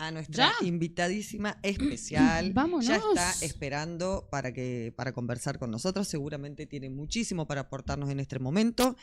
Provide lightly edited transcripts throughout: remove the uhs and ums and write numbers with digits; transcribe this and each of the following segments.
a nuestra invitadísima especial. ¡Vámonos! Ya está esperando para conversar con nosotros. Seguramente tiene muchísimo para aportarnos en este momento.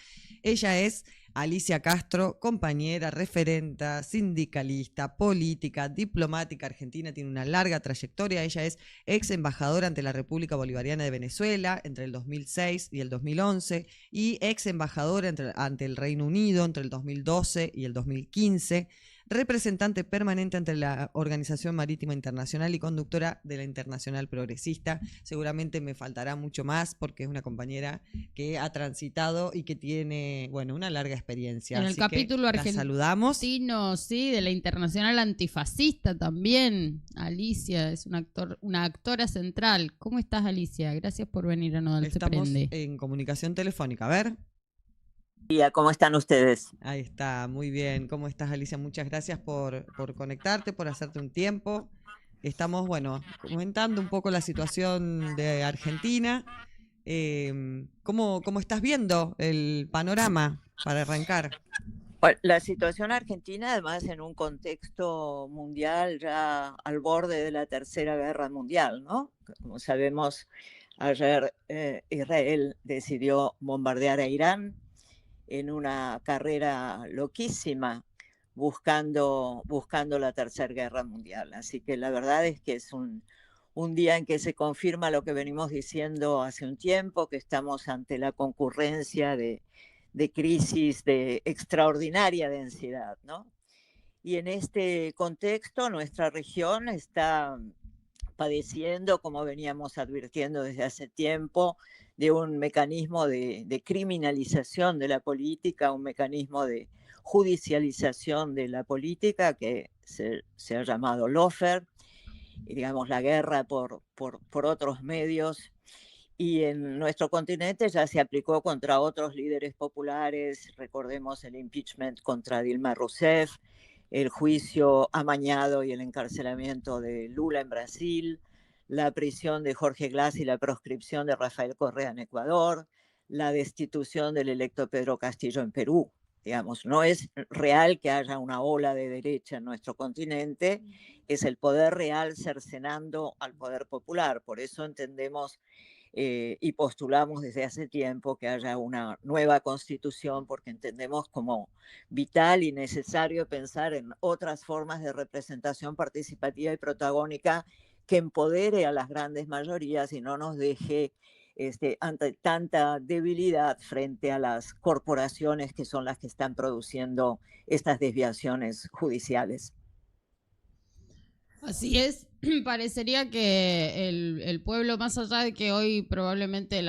Ella es Alicia Castro, compañera, referenta, sindicalista, política, diplomática argentina. Tiene una larga trayectoria. Ella es ex embajadora ante la República Bolivariana de Venezuela entre el 2006 y el 2011 y ex embajadora ante el Reino Unido entre el 2012 y el 2015. Representante permanente ante la Organización Marítima Internacional y conductora de la Internacional Progresista. Seguramente me faltará mucho más porque es una compañera que ha transitado y que tiene, bueno, una larga experiencia. En el Así capítulo que la saludamos. Sí, de la Internacional Antifascista también. Alicia es una actora central. ¿Cómo estás, Alicia? Gracias por venir a Nodal Se Prende. Estamos en comunicación telefónica. A ver. ¿Cómo están ustedes? Ahí está, muy bien. ¿Cómo estás, Alicia? Muchas gracias por conectarte, por hacerte un tiempo. Estamos, bueno, comentando un poco la situación de Argentina. ¿Cómo estás viendo el panorama para arrancar? Bueno, la situación argentina, además, en un contexto mundial ya al borde de la Tercera Guerra Mundial, ¿no? Como sabemos, ayer Israel decidió bombardear a Irán en una carrera loquísima buscando la Tercera Guerra Mundial. Así que la verdad es que es un día en que se confirma lo que venimos diciendo hace un tiempo, que estamos ante la concurrencia de crisis de extraordinaria densidad, ¿no? Y en este contexto nuestra región está padeciendo, como veníamos advirtiendo desde hace tiempo, de un mecanismo de criminalización de la política, un mecanismo de judicialización de la política que se ha llamado lawfare, y digamos la guerra por otros medios. Y en nuestro continente ya se aplicó contra otros líderes populares, recordemos el impeachment contra Dilma Rousseff, el juicio amañado y el encarcelamiento de Lula en Brasil, la prisión de Jorge Glass y la proscripción de Rafael Correa en Ecuador, la destitución del electo Pedro Castillo en Perú. Digamos, no es real que haya una ola de derecha en nuestro continente, es el poder real cercenando al poder popular. Por eso entendemos y postulamos desde hace tiempo que haya una nueva constitución, porque entendemos como vital y necesario pensar en otras formas de representación participativa y protagónica que empodere a las grandes mayorías y no nos deje ante tanta debilidad frente a las corporaciones que son las que están produciendo estas desviaciones judiciales. Así es, parecería que el pueblo, más allá de que hoy probablemente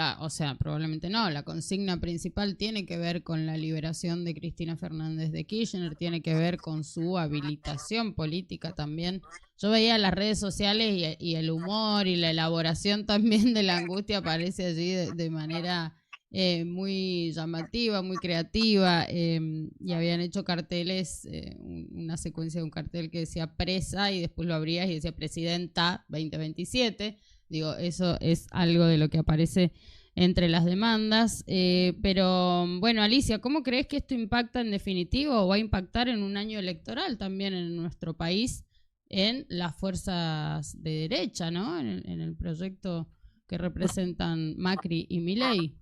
probablemente no, la consigna principal tiene que ver con la liberación de Cristina Fernández de Kirchner, tiene que ver con su habilitación política también. Yo veía las redes sociales y el humor y la elaboración también de la angustia aparece allí de manera muy llamativa, muy creativa, y habían hecho carteles, una secuencia de un cartel que decía presa y después lo abrías y decía presidenta 2027. Digo, eso es algo de lo que aparece entre las demandas, pero bueno, Alicia, ¿cómo crees que esto impacta en definitivo o va a impactar en un año electoral también en nuestro país en las fuerzas de derecha, ¿no? En el proyecto que representan Macri y Milei.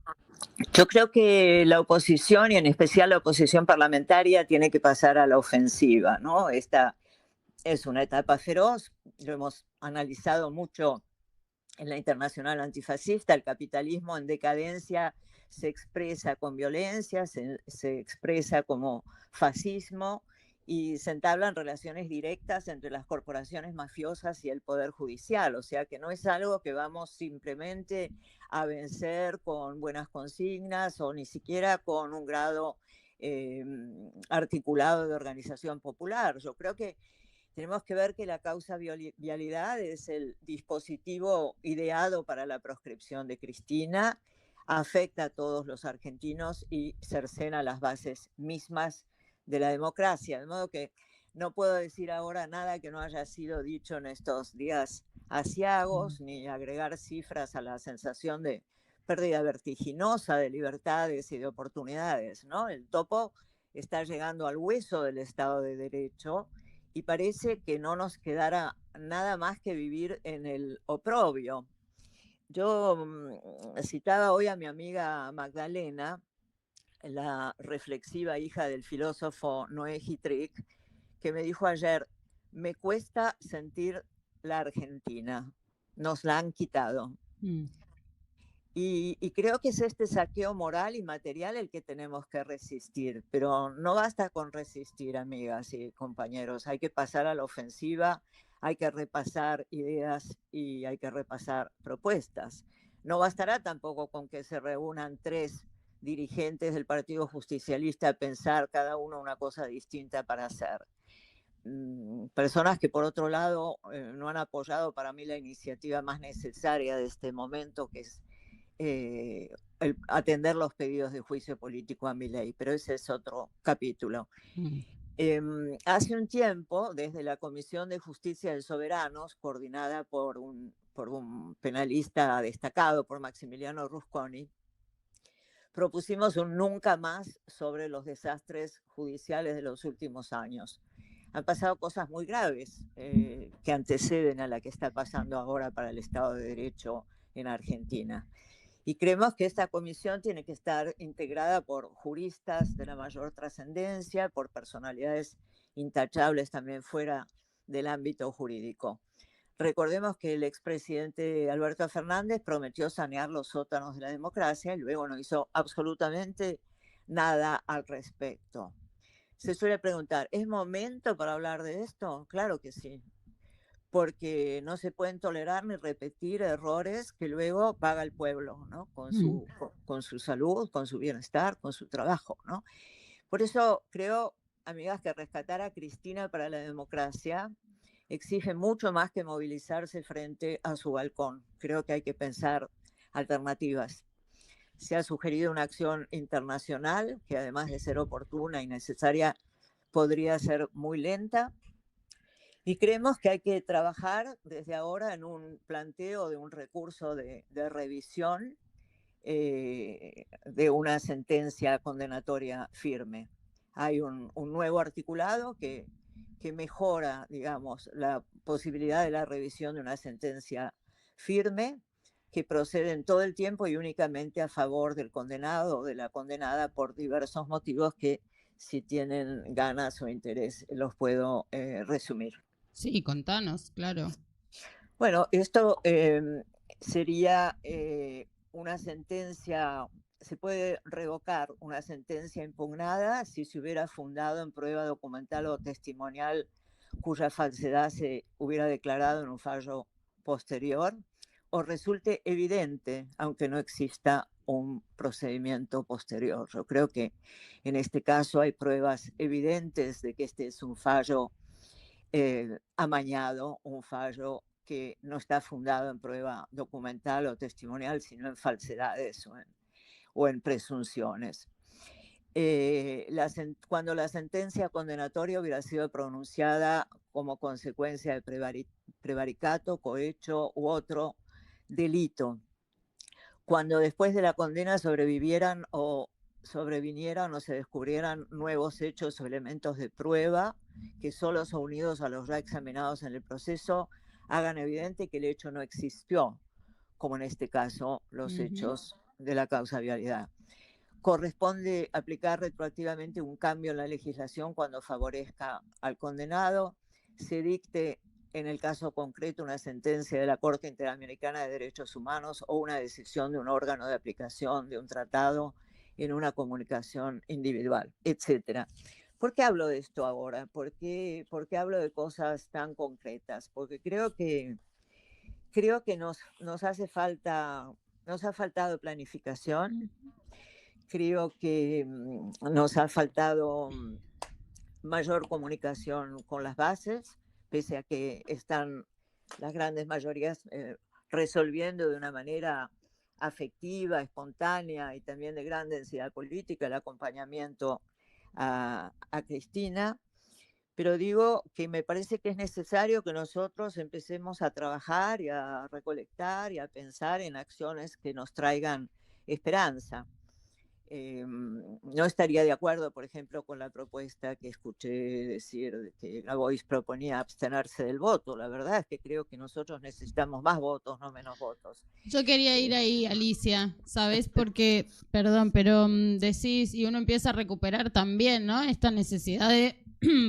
Yo creo que la oposición, y en especial la oposición parlamentaria, tiene que pasar a la ofensiva, ¿no? Esta es una etapa feroz, lo hemos analizado mucho en la Internacional Antifascista. El capitalismo en decadencia se expresa con violencia, se expresa como fascismo, y se entablan relaciones directas entre las corporaciones mafiosas y el Poder Judicial. O sea que no es algo que vamos simplemente a vencer con buenas consignas o ni siquiera con un grado articulado de organización popular. Yo creo que tenemos que ver que la causa vialidad es el dispositivo ideado para la proscripción de Cristina, afecta a todos los argentinos y cercena las bases mismas de la democracia, de modo que no puedo decir ahora nada que no haya sido dicho en estos días aciagos, ni agregar cifras a la sensación de pérdida vertiginosa de libertades y de oportunidades, ¿no? El topo está llegando al hueso del Estado de Derecho y parece que no nos quedara nada más que vivir en el oprobio. Yo citaba hoy a mi amiga Magdalena, la reflexiva hija del filósofo Noé Gitrick, que me dijo ayer: me cuesta sentir la Argentina, nos la han quitado. Y creo que es este saqueo moral y material el que tenemos que resistir, pero no basta con resistir, amigas y compañeros, hay que pasar a la ofensiva, hay que repasar ideas y hay que repasar propuestas. No bastará tampoco con que se reúnan 3 dirigentes del Partido Justicialista a pensar cada uno una cosa distinta para hacer. Personas que por otro lado no han apoyado para mí la iniciativa más necesaria de este momento, que es atender los pedidos de juicio político a Milei, pero ese es otro capítulo. Hace un tiempo, desde la Comisión de Justicia de Soberanos, coordinada por un penalista destacado, por Maximiliano Rusconi, propusimos un nunca más sobre los desastres judiciales de los últimos años. Han pasado cosas muy graves que anteceden a la que está pasando ahora para el Estado de Derecho en Argentina. Y creemos que esta comisión tiene que estar integrada por juristas de la mayor trascendencia, por personalidades intachables también fuera del ámbito jurídico. Recordemos que el expresidente Alberto Fernández prometió sanear los sótanos de la democracia y luego no hizo absolutamente nada al respecto. Se suele preguntar, ¿es momento para hablar de esto? Claro que sí, porque no se pueden tolerar ni repetir errores que luego paga el pueblo, ¿no? Con su salud, con su bienestar, con su trabajo, ¿no? Por eso creo, amigas, que rescatar a Cristina para la democracia exige mucho más que movilizarse frente a su balcón. Creo que hay que pensar alternativas. Se ha sugerido una acción internacional que, además de ser oportuna y necesaria, podría ser muy lenta. Y creemos que hay que trabajar desde ahora en un planteo de un recurso de revisión de una sentencia condenatoria firme. Hay un nuevo articulado que mejora, digamos, la posibilidad de la revisión de una sentencia firme que procede en todo el tiempo y únicamente a favor del condenado o de la condenada por diversos motivos que, si tienen ganas o interés, los puedo resumir. Sí, contanos, claro. Bueno, esto sería una sentencia, se puede revocar una sentencia impugnada si se hubiera fundado en prueba documental o testimonial cuya falsedad se hubiera declarado en un fallo posterior o resulte evidente, aunque no exista un procedimiento posterior. Yo creo que en este caso hay pruebas evidentes de que este es un fallo amañado, un fallo que no está fundado en prueba documental o testimonial, sino en falsedades o en presunciones. Cuando la sentencia condenatoria hubiera sido pronunciada como consecuencia de prevaricato, cohecho u otro delito, cuando después de la condena sobrevinieran o se descubrieran nuevos hechos o elementos de prueba que solo son unidos a los ya examinados en el proceso, hagan evidente que el hecho no existió, como en este caso los hechos de la causabilidad. Corresponde aplicar retroactivamente un cambio en la legislación cuando favorezca al condenado, se dicte en el caso concreto una sentencia de la Corte Interamericana de Derechos Humanos o una decisión de un órgano de aplicación de un tratado en una comunicación individual, etc. ¿Por qué hablo de esto ahora? ¿Por qué hablo de cosas tan concretas? Porque creo que nos hace falta, nos ha faltado planificación, creo que nos ha faltado mayor comunicación con las bases, pese a que están las grandes mayorías resolviendo de una manera afectiva, espontánea y también de gran densidad política el acompañamiento a Cristina. Pero digo que me parece que es necesario que nosotros empecemos a trabajar y a recolectar y a pensar en acciones que nos traigan esperanza. no estaría de acuerdo, por ejemplo, con la propuesta que escuché decir de que Grabois proponía abstenerse del voto. La verdad es que creo que nosotros necesitamos más votos, no menos votos. Yo quería ir ahí, Alicia, ¿sabes? Porque, perdón, pero decís, y uno empieza a recuperar también, ¿no? Esta necesidad de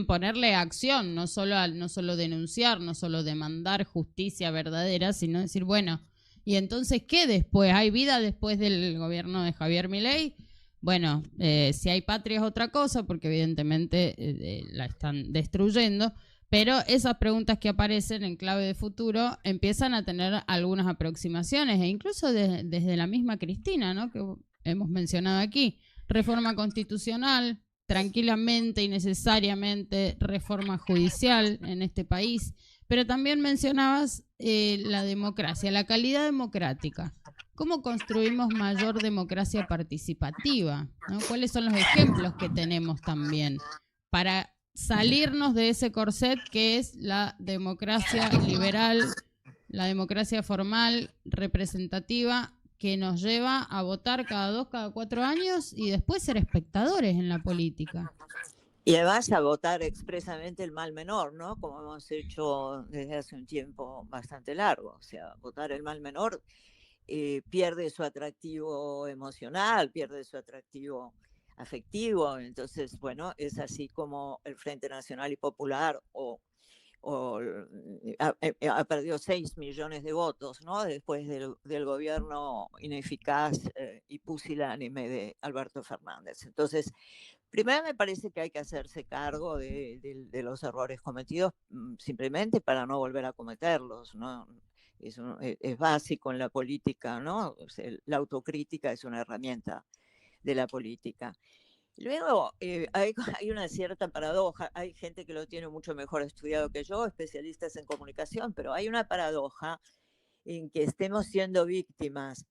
ponerle acción, no solo denunciar, no solo demandar justicia verdadera, sino decir, bueno, ¿y entonces qué después? ¿Hay vida después del gobierno de Javier Milei? Bueno, si hay patria es otra cosa, porque evidentemente la están destruyendo, pero esas preguntas que aparecen en clave de futuro empiezan a tener algunas aproximaciones, e incluso desde la misma Cristina, ¿no? Que hemos mencionado aquí. Reforma constitucional, tranquilamente y necesariamente reforma judicial en este país, pero también mencionabas la democracia, la calidad democrática. ¿Cómo construimos mayor democracia participativa? ¿No? ¿Cuáles son los ejemplos que tenemos también para salirnos de ese corset que es la democracia liberal, la democracia formal, representativa, que nos lleva a votar cada 2, cada 4 años y después ser espectadores en la política? Y además a votar expresamente el mal menor, ¿no? Como hemos hecho desde hace un tiempo bastante largo. O sea, votar el mal menor pierde su atractivo emocional, pierde su atractivo afectivo. Entonces, bueno, es así como el Frente Nacional y Popular ha perdido 6 millones de votos, ¿no? Después del gobierno ineficaz y pusilánime de Alberto Fernández. Entonces, primero me parece que hay que hacerse cargo de los errores cometidos simplemente para no volver a cometerlos, ¿no? Es básico en la política, ¿no? O sea, la autocrítica es una herramienta de la política. Luego, hay una cierta paradoja, hay gente que lo tiene mucho mejor estudiado que yo, especialistas en comunicación, pero hay una paradoja en que estemos siendo víctimas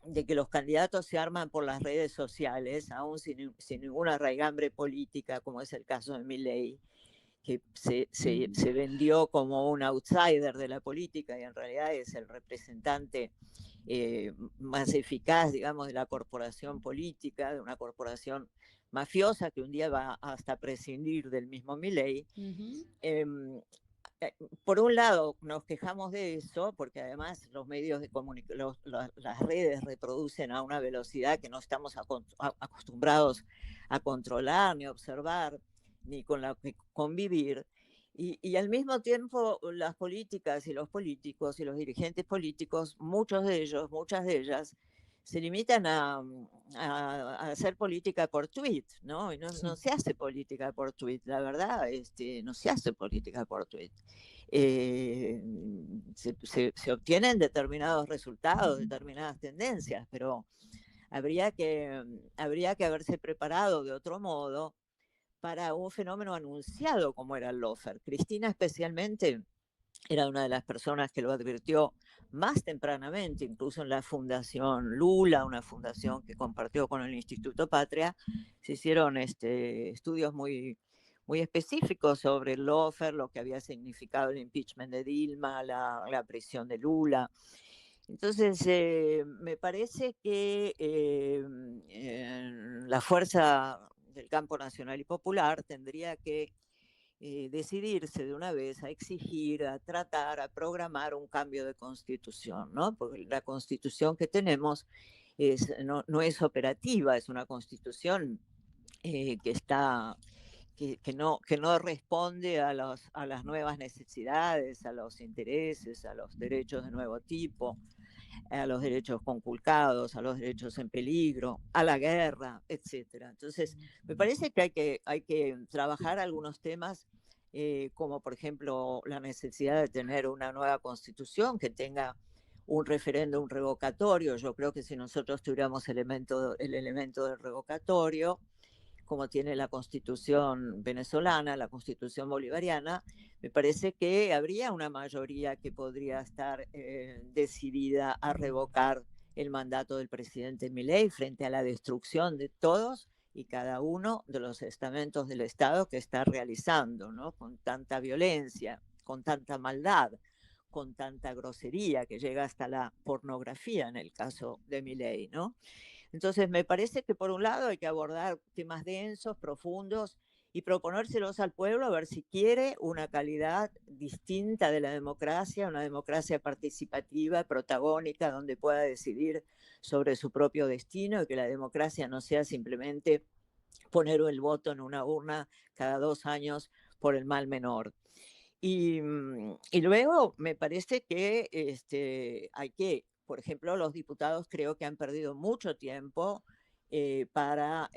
de que los candidatos se arman por las redes sociales, aún sin ninguna raigambre política, como es el caso de Milei, que se vendió como un outsider de la política y en realidad es el representante más eficaz, digamos, de la corporación política, de una corporación mafiosa que un día va hasta prescindir del mismo Milei. Por un lado, nos quejamos de eso, porque además los medios de comunicación, las redes reproducen a una velocidad que no estamos acostumbrados a controlar, ni observar, ni con la que convivir. Y al mismo tiempo, las políticas y los políticos y los dirigentes políticos, muchos de ellos, muchas de ellas, se limitan a hacer política por tweet, ¿no? Y no se hace política por tweet, la verdad, no se hace política por tweet. Se obtienen determinados resultados, determinadas tendencias, pero habría que haberse preparado de otro modo para un fenómeno anunciado como era el lawfare. Cristina especialmente era una de las personas que lo advirtió más tempranamente, incluso en la Fundación Lula, una fundación que compartió con el Instituto Patria, se hicieron estudios muy específicos sobre el lawfare, lo que había significado el impeachment de Dilma, la prisión de Lula. Entonces, me parece que la fuerza del campo nacional y popular tendría que decidirse de una vez a exigir, a tratar, a programar un cambio de constitución, ¿no? Porque la constitución que tenemos no es operativa, es una constitución que no responde a las nuevas necesidades, a los intereses, a los derechos de nuevo tipo, a los derechos conculcados, a los derechos en peligro, a la guerra, etcétera. Entonces, me parece que hay que trabajar algunos temas, como por ejemplo la necesidad de tener una nueva constitución que tenga un referéndum revocatorio. Yo creo que si nosotros tuviéramos el elemento del revocatorio, como tiene la constitución venezolana, la constitución bolivariana, me parece que habría una mayoría que podría estar decidida a revocar el mandato del presidente Milei frente a la destrucción de todos y cada uno de los estamentos del Estado que está realizando, ¿no? Con tanta violencia, con tanta maldad, con tanta grosería que llega hasta la pornografía en el caso de Milei, ¿no? Entonces, me parece que por un lado hay que abordar temas densos, profundos, y proponérselos al pueblo a ver si quiere una calidad distinta de la democracia, una democracia participativa, protagónica, donde pueda decidir sobre su propio destino y que la democracia no sea simplemente poner el voto en una urna cada 2 años por el mal menor. Y luego me parece que hay que, por ejemplo, los diputados creo que han perdido mucho tiempo para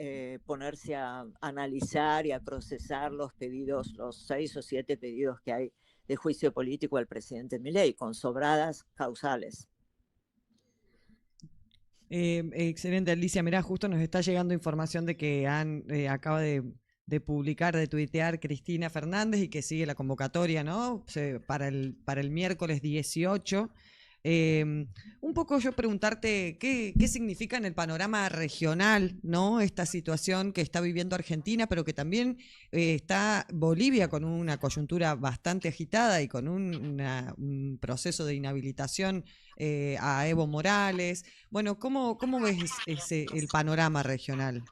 ponerse a analizar y a procesar los pedidos, los 6 o 7 pedidos que hay de juicio político al presidente Milei, con sobradas causales. Excelente, Alicia. Mirá, justo nos está llegando información de que acaba de publicar, de tuitear Cristina Fernández y que sigue la convocatoria, ¿no? Para el miércoles 18. Un poco yo preguntarte qué significa en el panorama regional, ¿no? Esta situación que está viviendo Argentina, pero que también está Bolivia con una coyuntura bastante agitada y con un proceso de inhabilitación a Evo Morales. Bueno, ¿cómo ves el panorama regional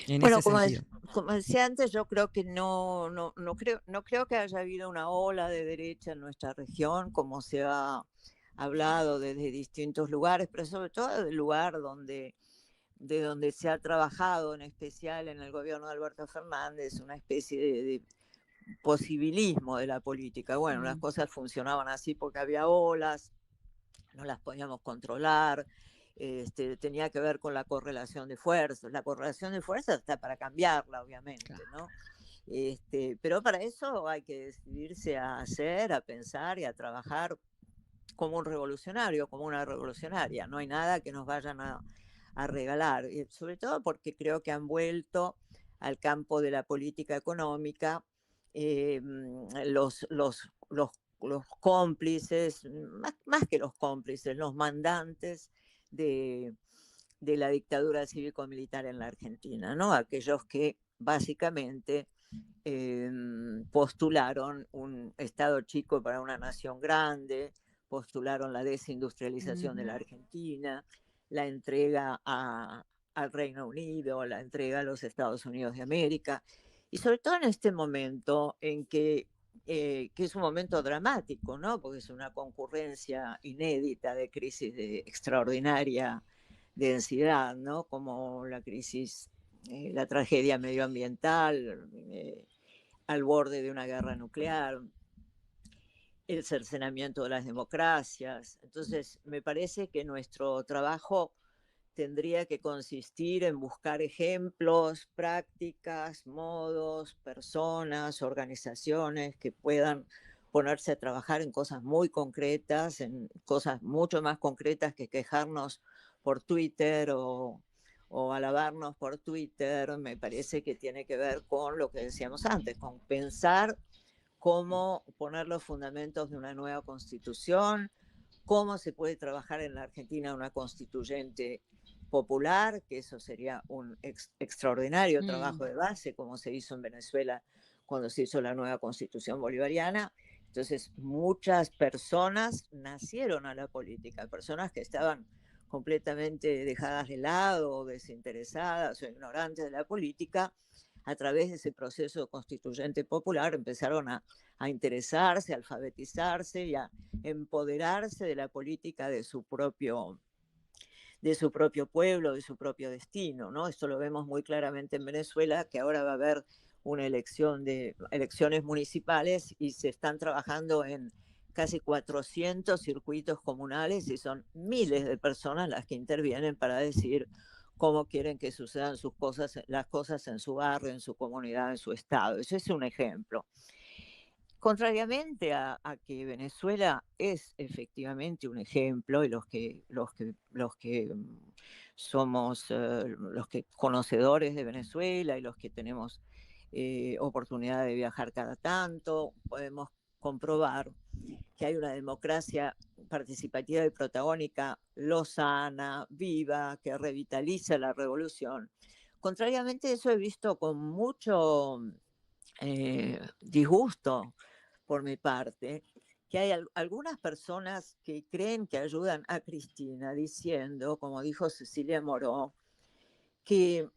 en Bueno, ese sentido? como decía antes, yo creo que no creo que haya habido una ola de derecha en nuestra región, como se ha hablado desde distintos lugares, pero sobre todo del lugar de donde se ha trabajado, en especial en el gobierno de Alberto Fernández, una especie de posibilismo de la política. Bueno, las cosas funcionaban así porque había olas, no las podíamos controlar, tenía que ver con la correlación de fuerzas. La correlación de fuerzas está para cambiarla, obviamente, ¿no? Pero para eso hay que decidirse a hacer, a pensar y a trabajar como un revolucionario, como una revolucionaria. No hay nada que nos vayan a regalar, y sobre todo porque creo que han vuelto al campo de la política económica los cómplices, más que los cómplices, los mandantes de, de la dictadura cívico-militar en la Argentina, ¿no? Aquellos que básicamente postularon un Estado chico para una nación grande, postularon la desindustrialización de la Argentina, la entrega al Reino Unido, la entrega a los Estados Unidos de América, y sobre todo en este momento en que es un momento dramático, ¿no? Porque es una concurrencia inédita de crisis de extraordinaria densidad, ¿no? Como la crisis, la tragedia medioambiental, al borde de una guerra nuclear, el cercenamiento de las democracias. Entonces, me parece que nuestro trabajo tendría que consistir en buscar ejemplos, prácticas, modos, personas, organizaciones que puedan ponerse a trabajar en cosas muy concretas, en cosas mucho más concretas que quejarnos por Twitter o alabarnos por Twitter. Me parece que tiene que ver con lo que decíamos antes, con pensar cómo poner los fundamentos de una nueva constitución, cómo se puede trabajar en la Argentina una constituyente popular, que eso sería un extraordinario trabajo de base, como se hizo en Venezuela cuando se hizo la nueva constitución bolivariana. Entonces, muchas personas nacieron a la política, personas que estaban completamente dejadas de lado, desinteresadas o ignorantes de la política, a través de ese proceso constituyente popular empezaron a interesarse, a alfabetizarse y a empoderarse de la política de su propio pueblo, de su propio destino, ¿no? Esto lo vemos muy claramente en Venezuela, que ahora va a haber una elecciones municipales y se están trabajando en casi 400 circuitos comunales y son miles de personas las que intervienen para decir cómo quieren que sucedan las cosas en su barrio, en su comunidad, en su estado. Eso es un ejemplo. Contrariamente a que Venezuela es efectivamente un ejemplo, y los que somos los que conocedores de Venezuela y los que tenemos oportunidad de viajar cada tanto, podemos comprobar que hay una democracia participativa y protagónica lozana, viva, que revitaliza la revolución. Contrariamente a eso, he visto con mucho disgusto por mi parte, que hay algunas personas que creen que ayudan a Cristina, diciendo, como dijo Cecilia Moró, que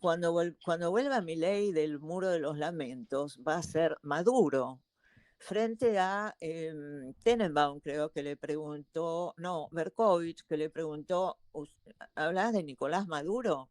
cuando vuelva Milei del Muro de los Lamentos va a ser Maduro, frente a Tenenbaum, creo que le preguntó, no, Berkovich, que le preguntó, ¿hablas de Nicolás Maduro?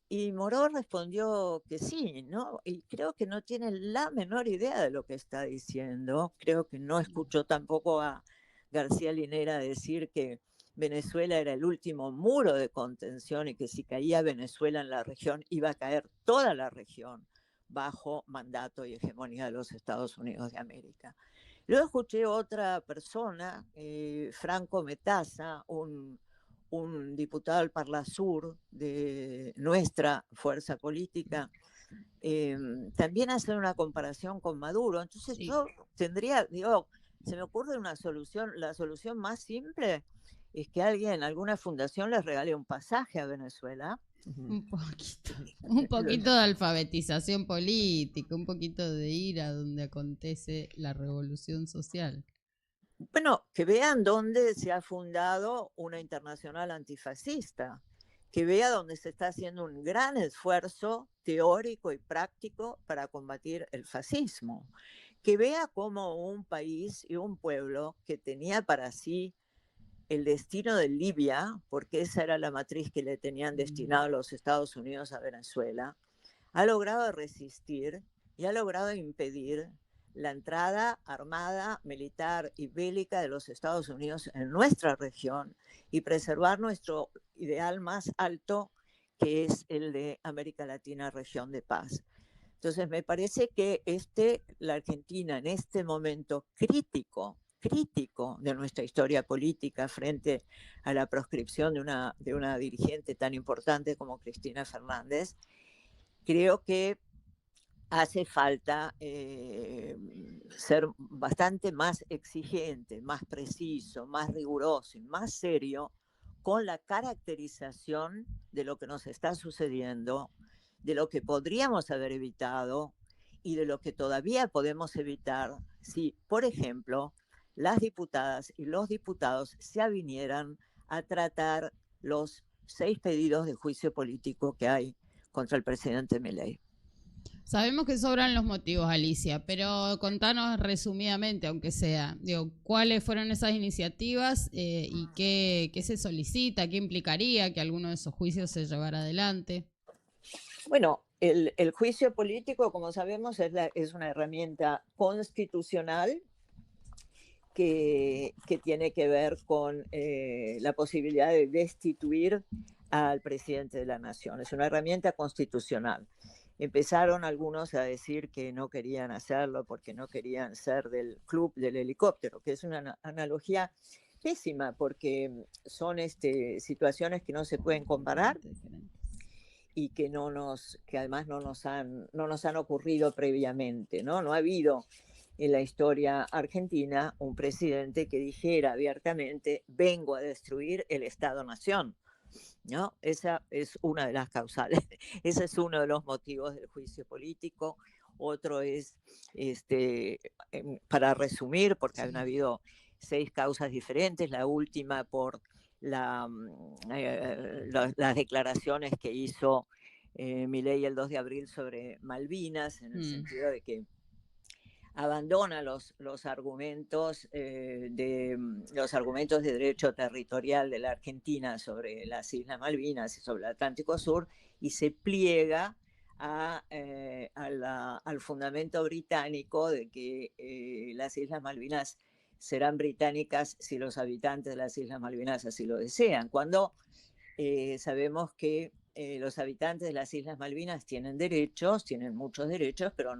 Y Moró respondió que sí, ¿no? Y creo que no tiene la menor idea de lo que está diciendo. Creo que no escuchó tampoco a García Linera decir que Venezuela era el último muro de contención y que si caía Venezuela en la región iba a caer toda la región bajo mandato y hegemonía de los Estados Unidos de América. Luego escuché otra persona, Franco Metaza, un diputado del Parlasur de nuestra fuerza política, también hacer una comparación con Maduro. Entonces yo tendría, digo, se me ocurre una solución, la solución más simple es que alguien, alguna fundación les regale un pasaje a Venezuela. Un poquito de alfabetización política, un poquito de ir a donde acontece la revolución social. Bueno, que vean dónde se ha fundado una internacional antifascista, que vea dónde se está haciendo un gran esfuerzo teórico y práctico para combatir el fascismo, que vea cómo un país y un pueblo que tenía para sí el destino de Libia, porque esa era la matriz que le tenían destinado los Estados Unidos a Venezuela, ha logrado resistir y ha logrado impedir la entrada armada, militar y bélica de los Estados Unidos en nuestra región y preservar nuestro ideal más alto, que es el de América Latina, región de paz. Entonces me parece que la Argentina en este momento crítico de nuestra historia política frente a la proscripción de una dirigente tan importante como Cristina Fernández, creo que hace falta ser bastante más exigente, más preciso, más riguroso y más serio con la caracterización de lo que nos está sucediendo, de lo que podríamos haber evitado y de lo que todavía podemos evitar si, por ejemplo, las diputadas y los diputados se avinieran a tratar los 6 pedidos de juicio político que hay contra el presidente Milei. Sabemos que sobran los motivos, Alicia, pero contanos resumidamente, aunque sea, digo, cuáles fueron esas iniciativas y qué se solicita, qué implicaría que alguno de esos juicios se llevara adelante. Bueno, el juicio político, como sabemos, es una herramienta constitucional que tiene que ver con la posibilidad de destituir al presidente de la nación. Es una herramienta constitucional. Empezaron algunos a decir que no querían hacerlo porque no querían ser del club del helicóptero, que es una analogía pésima porque son situaciones que no se pueden comparar y que además no nos han ocurrido previamente, ¿no? No ha habido en la historia argentina un presidente que dijera abiertamente: vengo a destruir el Estado-Nación, ¿no? Esa es una de las causales, ese es uno de los motivos del juicio político. Otro es, para resumir, porque han habido 6 causas diferentes, la última por las declaraciones que hizo Milei el 2 de abril sobre Malvinas, en el sentido de que abandona los argumentos los argumentos de derecho territorial de la Argentina sobre las Islas Malvinas y sobre el Atlántico Sur y se pliega al fundamento británico de que las Islas Malvinas serán británicas si los habitantes de las Islas Malvinas así lo desean, cuando sabemos que los habitantes de las Islas Malvinas tienen muchos derechos, pero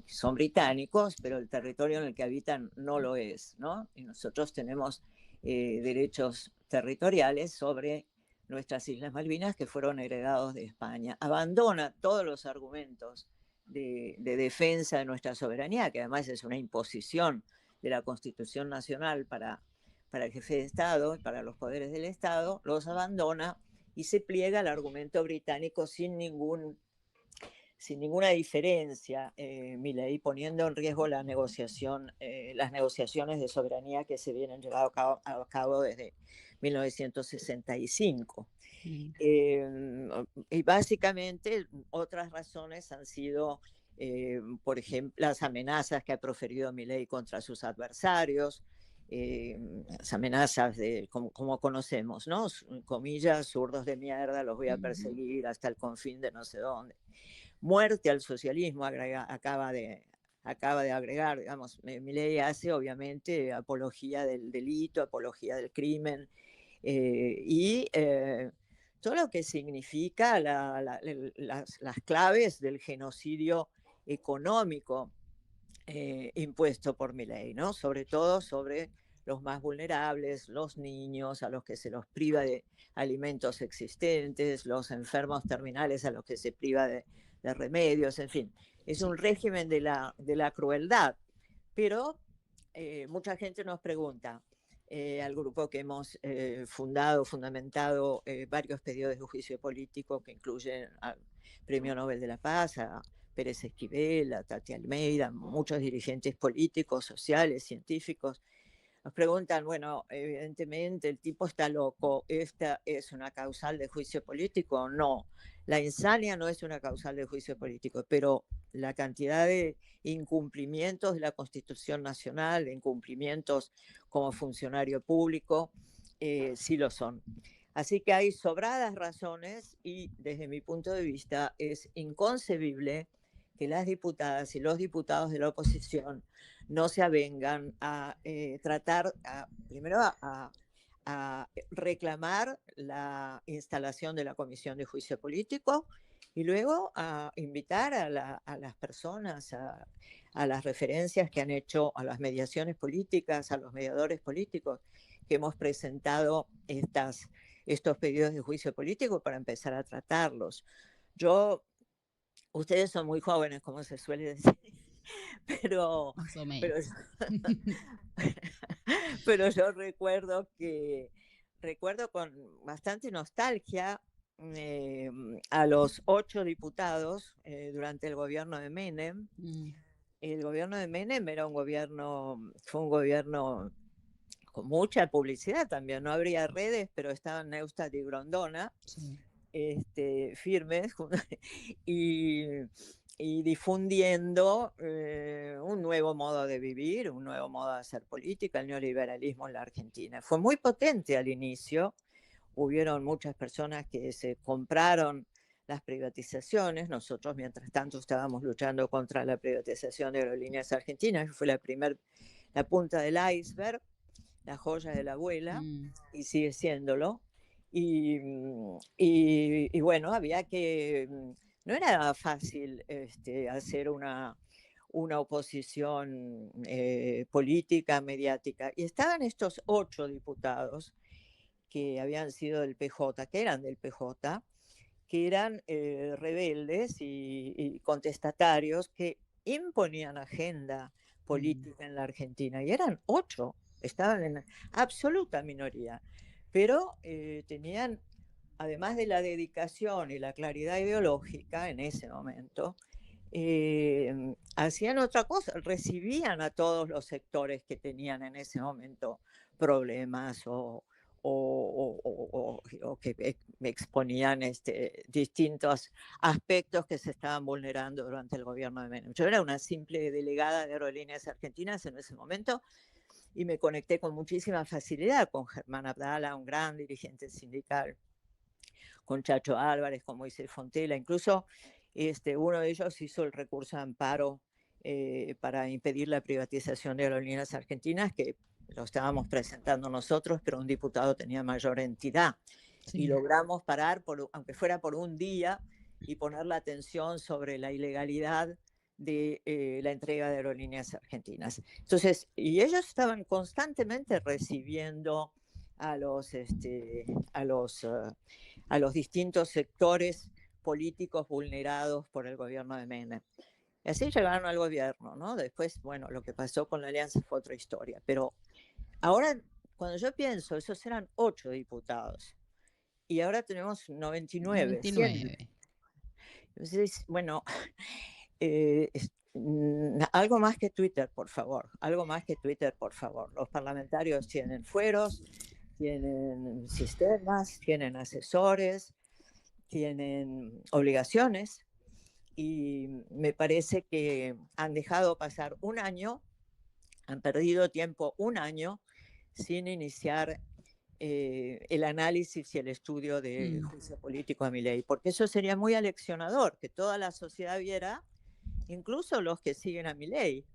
son británicos, pero el territorio en el que habitan no lo es, ¿no? Y nosotros tenemos derechos territoriales sobre nuestras Islas Malvinas que fueron heredados de España. Abandona todos los argumentos de defensa de nuestra soberanía, que además es una imposición de la Constitución Nacional para el jefe de Estado, para los poderes del Estado, los abandona y se pliega al argumento británico sin sin ninguna diferencia, Milei, poniendo en riesgo las negociaciones de soberanía que se vienen llevando a cabo desde 1965. Y básicamente otras razones han sido, por ejemplo, las amenazas que ha proferido Milei contra sus adversarios, las amenazas de, como conocemos, ¿no? Comillas, zurdos de mierda, los voy a perseguir hasta el confín de no sé dónde. Muerte al socialismo, acaba de agregar, digamos, Milei hace obviamente apología del delito, apología del crimen, y todo lo que significa las claves del genocidio económico impuesto por Milei, ¿no? Sobre todo sobre los más vulnerables, los niños a los que se los priva de alimentos existentes, los enfermos terminales a los que se priva de remedios, en fin. Es un régimen de la crueldad, pero mucha gente nos pregunta, al grupo que hemos fundamentado varios pedidos de juicio político que incluyen al Premio Nobel de la Paz, a Pérez Esquivel, a Tati Almeida, muchos dirigentes políticos, sociales, científicos. Nos preguntan, bueno, evidentemente el tipo está loco, ¿esta es una causal de juicio político? No, la insania no es una causal de juicio político, pero la cantidad de incumplimientos de la Constitución Nacional, de incumplimientos como funcionario público, sí lo son. Así que hay sobradas razones y desde mi punto de vista es inconcebible que las diputadas y los diputados de la oposición no se avengan a tratar, primero a reclamar la instalación de la Comisión de Juicio Político y luego a invitar a las personas, a las referencias que han hecho, a las mediaciones políticas, a los mediadores políticos que hemos presentado estos pedidos de juicio político para empezar a tratarlos. Ustedes son muy jóvenes, como se suele decir, pero, Más o menos. pero yo recuerdo con bastante nostalgia a los 8 diputados durante el gobierno de Menem. El gobierno de Menem fue un gobierno con mucha publicidad también, no habría redes, pero estaban Neustadt y Grondona. Sí. Firmes y difundiendo un nuevo modo de vivir, un nuevo modo de hacer política, el neoliberalismo en la Argentina. Fue muy potente al inicio, hubieron muchas personas que se compraron las privatizaciones, nosotros mientras tanto estábamos luchando contra la privatización de Aerolíneas Argentinas, que fue la punta del iceberg, la joya de la abuela, y sigue siéndolo. Y bueno, había que, no era fácil hacer una oposición política, mediática. Y estaban estos 8 diputados que habían sido del PJ, que eran del PJ, que eran rebeldes y contestatarios que imponían agenda política en la Argentina. Y eran 8, estaban en absoluta minoría. Pero tenían, además de la dedicación y la claridad ideológica en ese momento, hacían otra cosa, recibían a todos los sectores que tenían en ese momento problemas o que me exponían distintos aspectos que se estaban vulnerando durante el gobierno de Menem. Yo era una simple delegada de Aerolíneas Argentinas en ese momento, y me conecté con muchísima facilidad con Germán Abdala, un gran dirigente sindical, con Chacho Álvarez, con Moisés Fontela. Incluso uno de ellos hizo el recurso de amparo para impedir la privatización de Aerolíneas Argentinas, que lo estábamos presentando nosotros, pero un diputado tenía mayor entidad. Sí. Y logramos parar, aunque fuera por un día, y poner la atención sobre la ilegalidad de la entrega de Aerolíneas Argentinas. Entonces, y ellos estaban constantemente recibiendo a los distintos sectores políticos vulnerados por el gobierno de Menem. Y así llegaron al gobierno, ¿no? Después, bueno, lo que pasó con la alianza fue otra historia. Pero ahora, cuando yo pienso, esos eran 8 diputados. Y ahora tenemos 99. 99. Entonces, bueno, algo más que Twitter, por favor, algo más que Twitter, por favor. Los parlamentarios tienen fueros, tienen sistemas, tienen asesores, tienen obligaciones, y me parece que han dejado pasar un año, han perdido tiempo un año sin iniciar el análisis y el estudio de juicio político a Milei, porque eso sería muy aleccionador, que toda la sociedad viera, incluso los que siguen a Milei.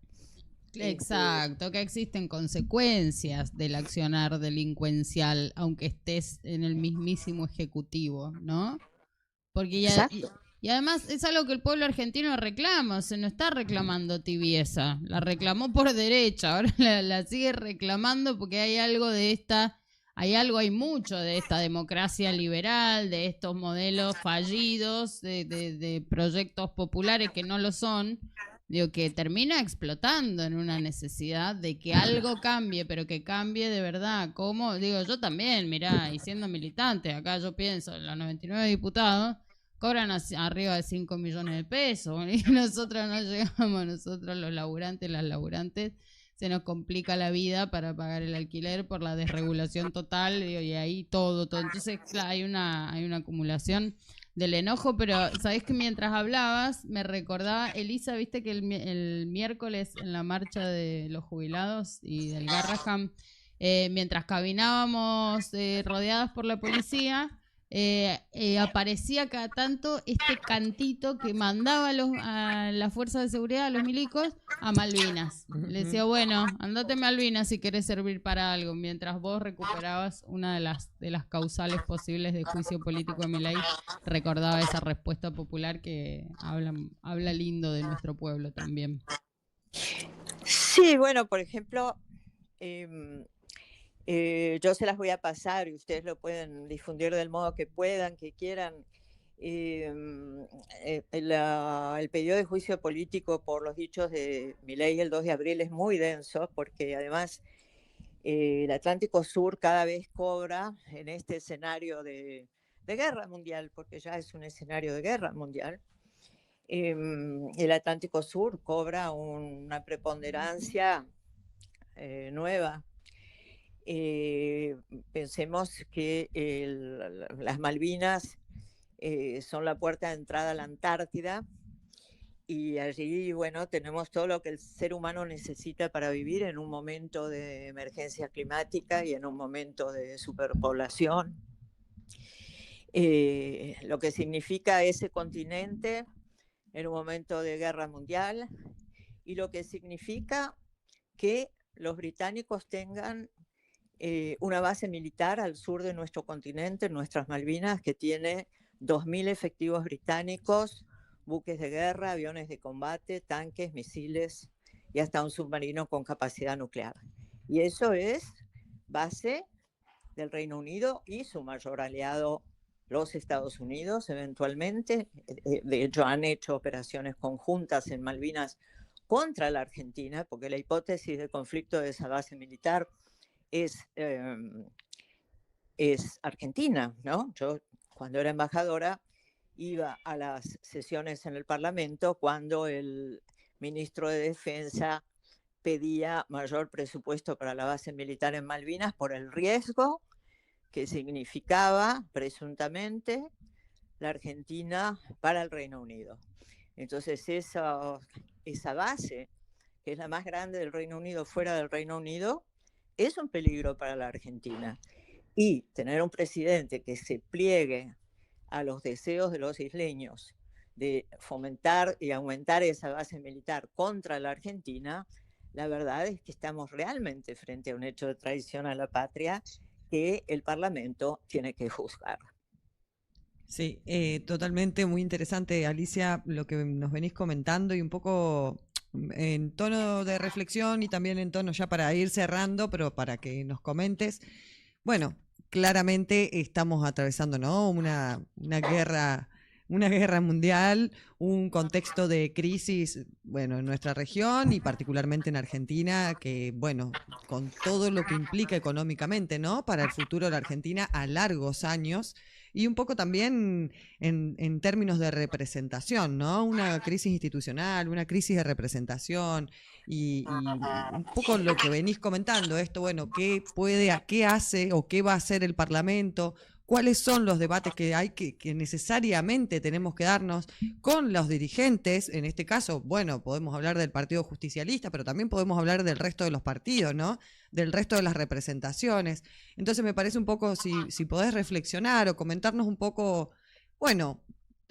Exacto, que existen consecuencias del accionar delincuencial, aunque estés en el mismísimo ejecutivo, ¿no? Porque ya... Y además es algo que el pueblo argentino reclama, se no está reclamando tibieza, la reclamó por derecha, ahora la sigue reclamando porque hay algo de esta... hay mucho de esta democracia liberal, de estos modelos fallidos, de proyectos populares que no lo son, digo, que termina explotando en una necesidad de que algo cambie, pero que cambie de verdad. ¿Cómo? Digo, yo también, mirá, y siendo militante, acá yo pienso, los 99 diputados cobran arriba de 5 millones de pesos, y nosotros no llegamos, nosotros los laburantes, las laburantes, se nos complica la vida para pagar el alquiler por la desregulación total, digo, y ahí todo. Entonces, claro, hay una acumulación del enojo, pero sabés que mientras hablabas me recordaba, Elisa, viste que el miércoles en la marcha de los jubilados y del Garrahan, mientras caminábamos rodeadas por la policía, aparecía cada tanto este cantito que mandaba a las fuerzas de seguridad, a los milicos, a Malvinas. Le decía, bueno, andate a Malvinas si querés servir para algo, mientras vos recuperabas una de las causales posibles de juicio político de Milei. Recordaba esa respuesta popular que habla lindo de nuestro pueblo también. Sí, bueno, por ejemplo, yo se las voy a pasar y ustedes lo pueden difundir del modo que puedan, que quieran. El pedido de juicio político por los dichos de Milei el 2 de abril es muy denso, porque además el Atlántico Sur cada vez cobra en este escenario de guerra mundial, porque ya es un escenario de guerra mundial. El Atlántico Sur cobra una preponderancia nueva. Pensemos que las Malvinas son la puerta de entrada a la Antártida, y allí, bueno, tenemos todo lo que el ser humano necesita para vivir en un momento de emergencia climática y en un momento de superpoblación. Lo que significa ese continente en un momento de guerra mundial, y lo que significa que los británicos tengan una base militar al sur de nuestro continente, nuestras Malvinas, que tiene 2.000 efectivos británicos, buques de guerra, aviones de combate, tanques, misiles y hasta un submarino con capacidad nuclear. Y eso es base del Reino Unido y su mayor aliado, los Estados Unidos, eventualmente. De hecho, han hecho operaciones conjuntas en Malvinas contra la Argentina, porque la hipótesis de conflicto de esa base militar es Argentina, ¿no? Yo, cuando era embajadora, iba a las sesiones en el Parlamento cuando el ministro de Defensa pedía mayor presupuesto para la base militar en Malvinas por el riesgo que significaba, presuntamente, la Argentina para el Reino Unido. Entonces, esa base, que es la más grande del Reino Unido fuera del Reino Unido, es un peligro para la Argentina. Y tener un presidente que se pliegue a los deseos de los isleños de fomentar y aumentar esa base militar contra la Argentina, la verdad es que estamos realmente frente a un hecho de traición a la patria que el Parlamento tiene que juzgar. Sí, totalmente, muy interesante, Alicia, lo que nos venís comentando, y un poco en tono de reflexión y también en tono ya para ir cerrando, pero para que nos comentes. Bueno, claramente estamos atravesando, ¿no?, una guerra mundial, un contexto de crisis, bueno, en nuestra región y particularmente en Argentina, que, bueno, con todo lo que implica económicamente, ¿no?, para el futuro de la Argentina a largos años. y un poco también en términos de representación, ¿no? Una crisis institucional, una crisis de representación y un poco lo que venís comentando, esto, bueno, qué hace o qué va a hacer el Parlamento? ¿Cuáles son los debates que hay que necesariamente tenemos que darnos con los dirigentes? En este caso, bueno, podemos hablar del Partido Justicialista, pero también podemos hablar del resto de los partidos, ¿no? Del resto de las representaciones. Entonces me parece un poco, si podés reflexionar o comentarnos un poco, bueno,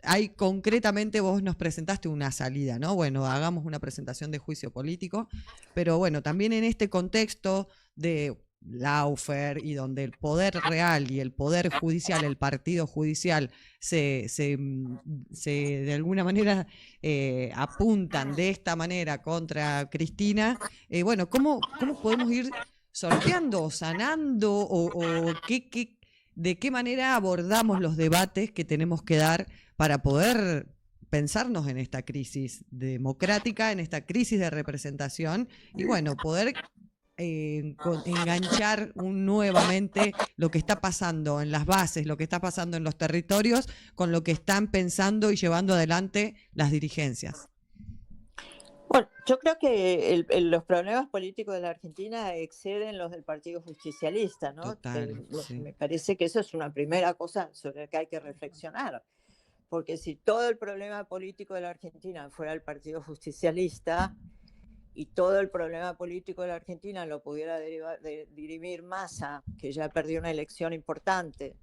ahí concretamente vos nos presentaste una salida, ¿no? Bueno, hagamos una presentación de juicio político, pero bueno, también en este contexto de Lawfare y donde el poder real y el poder judicial, el partido judicial, de alguna manera apuntan de esta manera contra Cristina, bueno, ¿cómo podemos ir sorteando o sanando o de qué manera abordamos los debates que tenemos que dar para poder pensarnos en esta crisis democrática, en esta crisis de representación y bueno, poder enganchar nuevamente lo que está pasando en las bases, lo que está pasando en los territorios, con lo que están pensando y llevando adelante las dirigencias? Bueno, yo creo que los problemas políticos de la Argentina exceden los del Partido Justicialista, ¿no? Total, sí. Me parece que eso es una primera cosa sobre la que hay que reflexionar, porque si todo el problema político de la Argentina fuera el Partido Justicialista y todo el problema político de la Argentina lo pudiera dirimir Massa, que ya perdió una elección importante,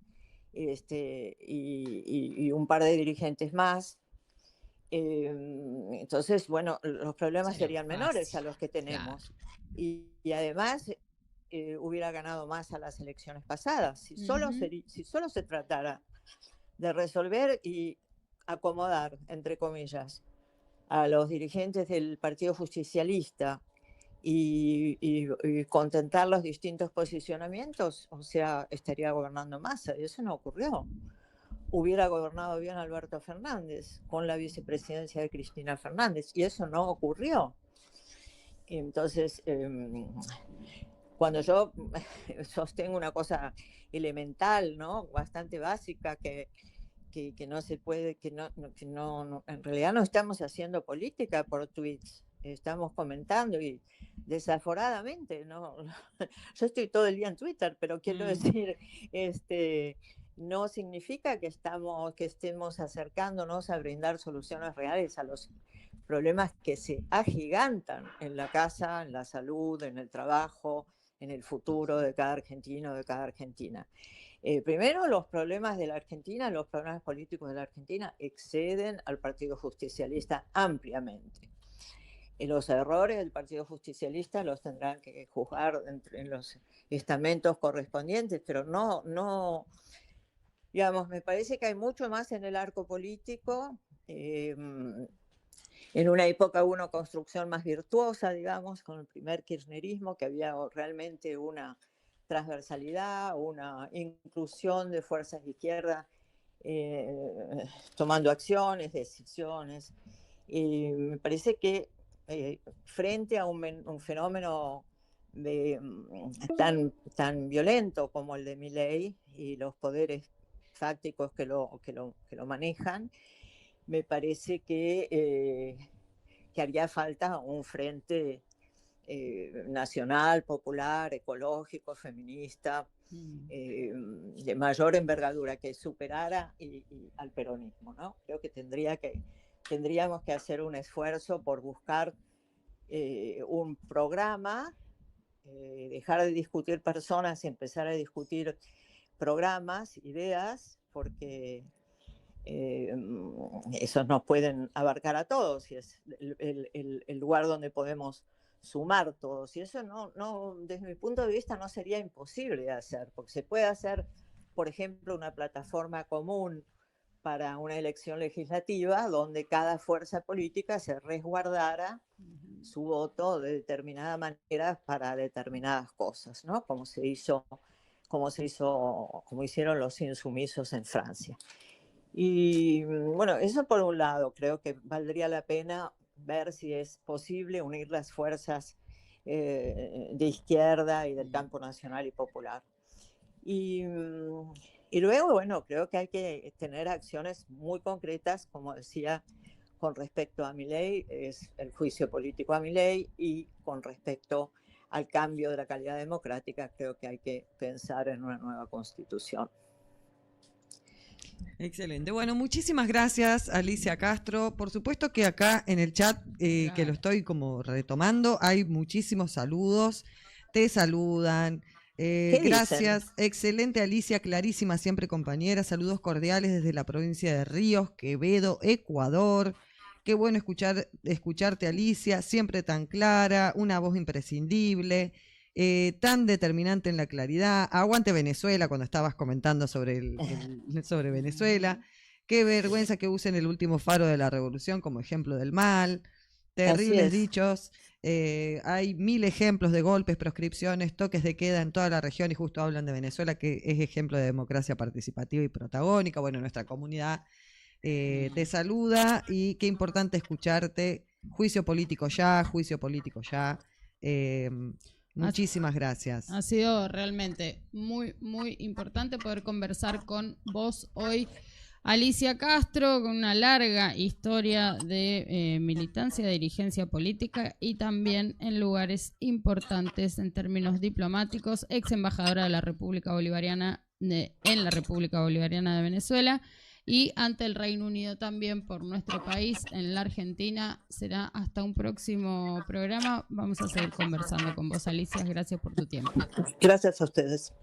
y un par de dirigentes más, entonces, bueno, los problemas serían menores a los que tenemos. Claro. Y además hubiera ganado más a las elecciones pasadas. Si solo se tratara de resolver y acomodar, entre comillas, a los dirigentes del Partido Justicialista y contentar los distintos posicionamientos, o sea, estaría gobernando Massa, y eso no ocurrió. Hubiera gobernado bien Alberto Fernández con la vicepresidencia de Cristina Fernández, y eso no ocurrió. Entonces, cuando yo sostengo una cosa elemental, ¿no? Bastante básica, que no se puede, en realidad no estamos haciendo política por tweets, estamos comentando y desaforadamente, ¿no? Yo estoy todo el día en Twitter, pero quiero decir, no significa que estemos acercándonos a brindar soluciones reales a los problemas que se agigantan en la casa, en la salud, en el trabajo, en el futuro de cada argentino, de cada argentina. Primero, los problemas de la Argentina, los problemas políticos de la Argentina exceden al Partido Justicialista ampliamente. Los errores del Partido Justicialista los tendrán que juzgar en los estamentos correspondientes, pero no, digamos, me parece que hay mucho más en el arco político. En una época hubo una construcción más virtuosa, digamos, con el primer kirchnerismo, que había realmente una transversalidad, una inclusión de fuerzas de izquierda tomando acciones, decisiones. Y me parece que frente a un fenómeno tan violento como el de Milei y los poderes fácticos que lo manejan, me parece que haría falta un frente nacional, popular, ecológico, feminista, de mayor envergadura, que superara al peronismo, ¿no? Creo que tendríamos que hacer un esfuerzo por buscar un programa, dejar de discutir personas y empezar a discutir programas, ideas, porque esos nos pueden abarcar a todos y es el lugar donde podemos sumar todos. Y eso no, desde mi punto de vista, no sería imposible de hacer, porque se puede hacer, por ejemplo, una plataforma común para una elección legislativa donde cada fuerza política se resguardara su voto de determinada manera para determinadas cosas, ¿no? Como hicieron los insumisos en Francia. Y bueno, eso por un lado, creo que valdría la pena ver si es posible unir las fuerzas de izquierda y del campo nacional y popular. Y Y luego, bueno, creo que hay que tener acciones muy concretas, como decía, con respecto a Milei, es el juicio político a Milei, y con respecto al cambio de la calidad democrática, creo que hay que pensar en una nueva constitución. Excelente. Bueno, muchísimas gracias, Alicia Castro. Por supuesto que acá en el chat, que lo estoy como retomando, hay muchísimos saludos. Te saludan. Gracias. Dicen? Excelente, Alicia, clarísima, siempre compañera. Saludos cordiales desde la provincia de Ríos, Quevedo, Ecuador. Qué bueno escucharte, Alicia, siempre tan clara, una voz imprescindible. Tan determinante en la claridad. Aguante Venezuela, cuando estabas comentando sobre sobre Venezuela. Qué vergüenza que usen el último faro de la revolución como ejemplo del mal. Terribles dichos. Hay 1000 ejemplos de golpes, proscripciones, toques de queda en toda la región, y justo hablan de Venezuela, que es ejemplo de democracia participativa y protagónica. Bueno, nuestra comunidad te saluda, y qué importante escucharte. Juicio político ya, juicio político ya. Muchísimas gracias. Ha sido realmente muy, muy importante poder conversar con vos hoy, Alicia Castro, con una larga historia de militancia, de dirigencia política y también en lugares importantes en términos diplomáticos, ex embajadora de la República Bolivariana en la República Bolivariana de Venezuela, y ante el Reino Unido también por nuestro país, en la Argentina. Será hasta un próximo programa. Vamos a seguir conversando con vos, Alicia. Gracias por tu tiempo. Gracias a ustedes.